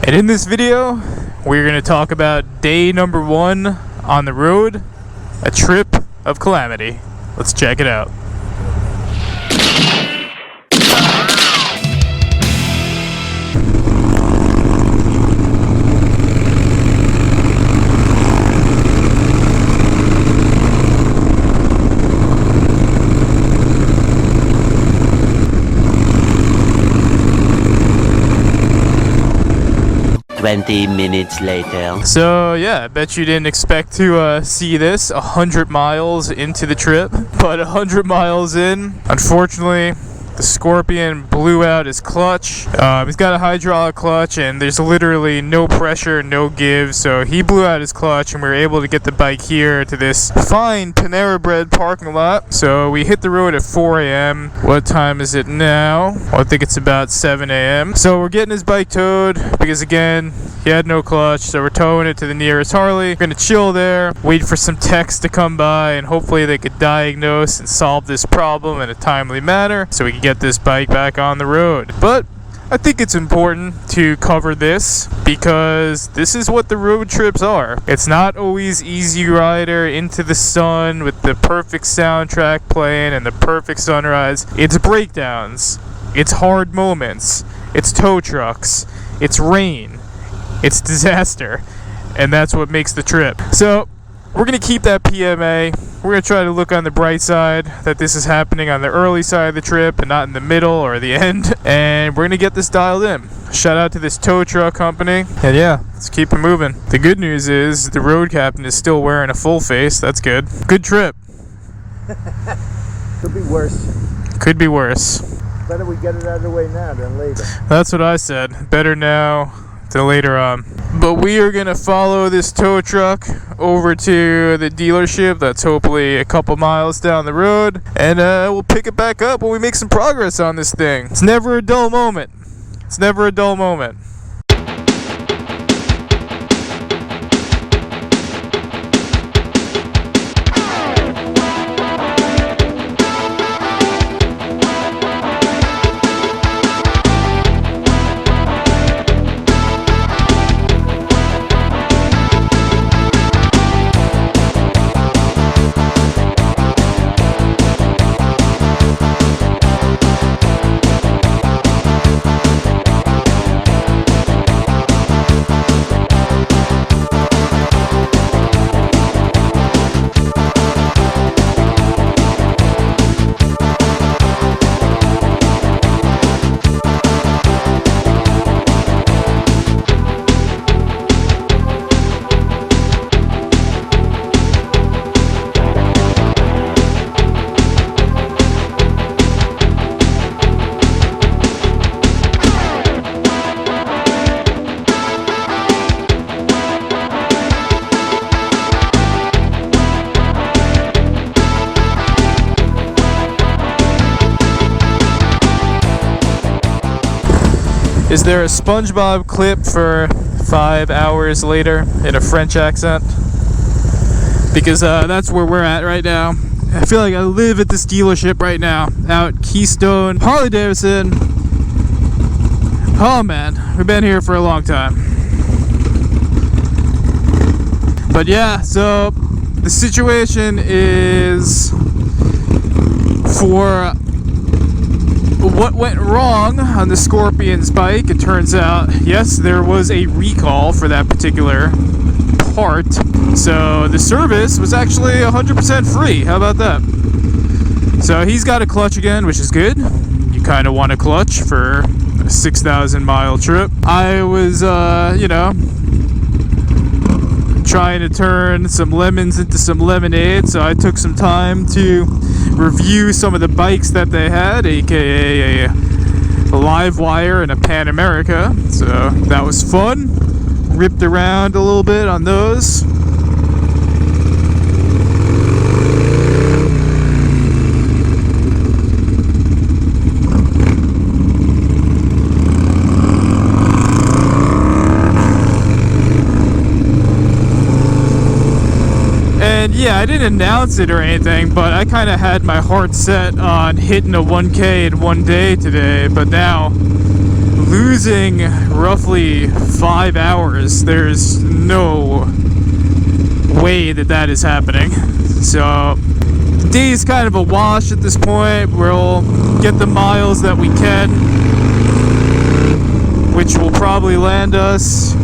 And in this video, we're going to talk about day number 1 on the road, a trip of calamity. Let's check it out. Minutes later. So yeah, I bet you didn't expect to see this 100 miles into the trip, but 100 miles in, unfortunately, the Scorpion blew out his clutch. He's got a hydraulic clutch and there's literally no pressure, no give, so he blew out his clutch and we were able to get the bike here to this fine Panera Bread parking lot. So we hit the road at 4 a.m. What time is it now? Well, I think it's about 7 a.m. So we're getting his bike towed because, again, he had no clutch, so we're towing it to the nearest Harley. We're gonna chill there, wait for some techs to come by, and hopefully they could diagnose and solve this problem in a timely manner so we can get this bike back on the road. But I think it's important to cover this because this is what the road trips are. It's not always Easy Rider into the sun with the perfect soundtrack playing and the perfect sunrise. It's breakdowns, it's hard moments, it's tow trucks, it's rain, it's disaster, and that's what makes the trip. So we're gonna keep that PMA. We're gonna try to look on the bright side that this is happening on the early side of the trip and not in the middle or the end, and we're gonna get this dialed in. Shout out to this tow truck company, and yeah, let's keep it moving. The good news is the road captain is still wearing a full face. That's good. Good trip. Could be worse. Could be worse. Better we get it out of the way now than later. That's what I said. Better now than later on. But we are gonna follow this tow truck over to the dealership that's hopefully a couple miles down the road, and we'll pick it back up when we make some progress on this thing. It's never a dull moment. It's never a dull moment. Is there a SpongeBob clip for 5 hours later in a French accent? Because that's where we're at right now. I feel like I live at this dealership right now, out Keystone, Harley Davidson. Oh man, we've been here for a long time. But yeah, so the situation is, for what went wrong on the Scorpion's bike, it turns out, yes, there was a recall for that particular part. So the service was actually 100% free. How about that? So he's got a clutch again, which is good. You kind of want a clutch for a 6,000 mile trip. I was, trying to turn some lemons into some lemonade, so I took some time to review some of the bikes that they had, aka a Live Wire and a Pan America. So that was fun. Ripped around a little bit on those. And yeah, I didn't announce it or anything, but I kind of had my heart set on hitting a 1K in one day today. But now, losing roughly 5 hours. There's no way that that is happening. So the day is kind of a wash at this point. We'll get the miles that we can, which will probably land us,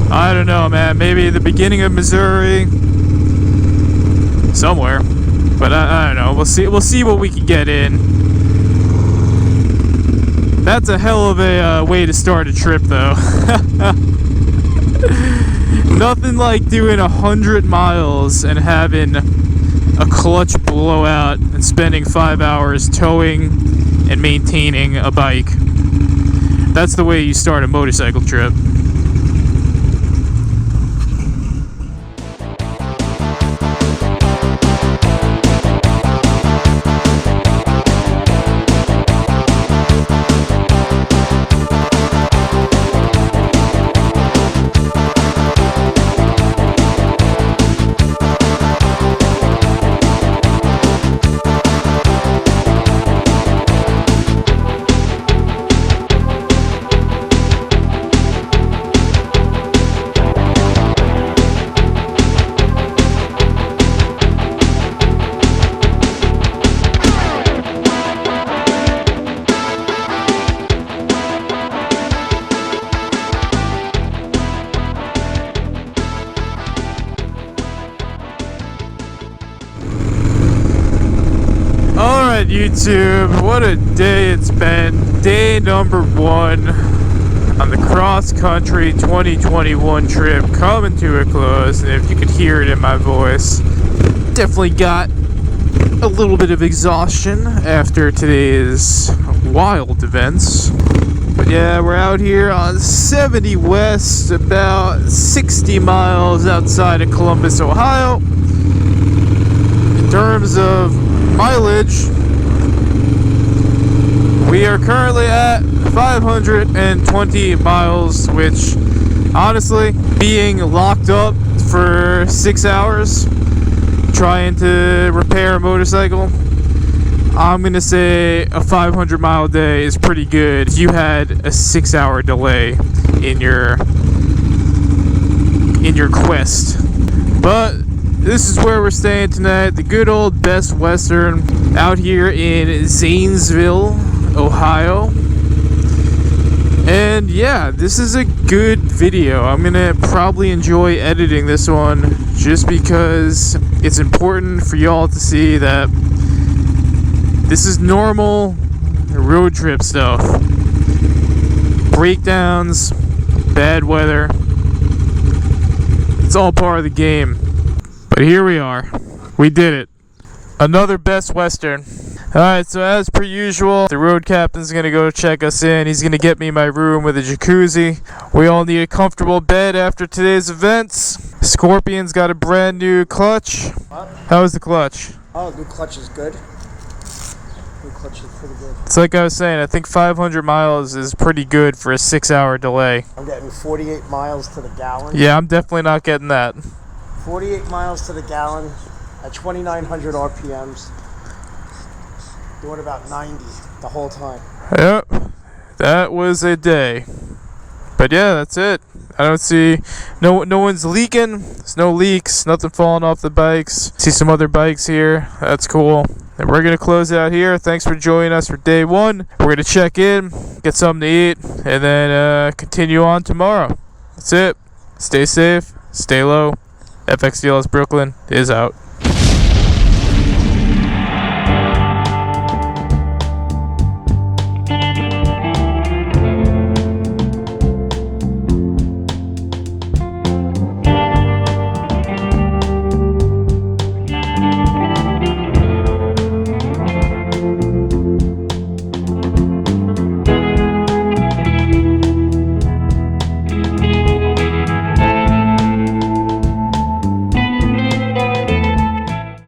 I don't know, man, maybe the beginning of Missouri, somewhere. But I don't know. We'll see what we can get in. That's a hell of a way to start a trip, though. Nothing like doing 100 miles and having a clutch blowout and spending 5 hours towing and maintaining a bike. That's the way you start a motorcycle trip. Alright, YouTube, what a day it's been. Day number 1 on the cross-country 2021 trip coming to a close. And if you could hear it in my voice, definitely got a little bit of exhaustion after today's wild events. But yeah, we're out here on 70 West, about 60 miles outside of Columbus, Ohio. In terms of mileage, we are currently at 520 miles, which honestly, being locked up for 6 hours trying to repair a motorcycle, I'm gonna say a 500 mile day is pretty good if you had a 6 hour delay in your quest. But this is where we're staying tonight, the good old Best Western out here in Zanesville, Ohio. And yeah, this is a good video. I'm gonna probably enjoy editing this one just because it's important for y'all to see that this is normal road trip stuff. Breakdowns, bad weather, it's all part of the game. But here we are. We did it. Another Best Western. Alright, so as per usual, the road captain's gonna go check us in. He's gonna get me my room with a jacuzzi. We all need a comfortable bed after today's events. Scorpion's got a brand new clutch. What? How is the clutch? Oh, new clutch is good. New clutch is pretty good. It's like I was saying, I think 500 miles is pretty good for a 6 hour delay. I'm getting 48 miles to the gallon. Yeah, I'm definitely not getting that. 48 miles to the gallon at 2,900 RPMs. Doing about 90 the whole time. Yep, that was a day. But yeah, that's it. I don't see no one's leaking. There's no leaks, nothing falling off the bikes. See some other bikes here. That's cool. And we're gonna close out here. Thanks for joining us for day 1. We're gonna check in, get something to eat, and then continue on tomorrow. That's it. Stay safe, stay low. FXDLSBROOKLYN is out.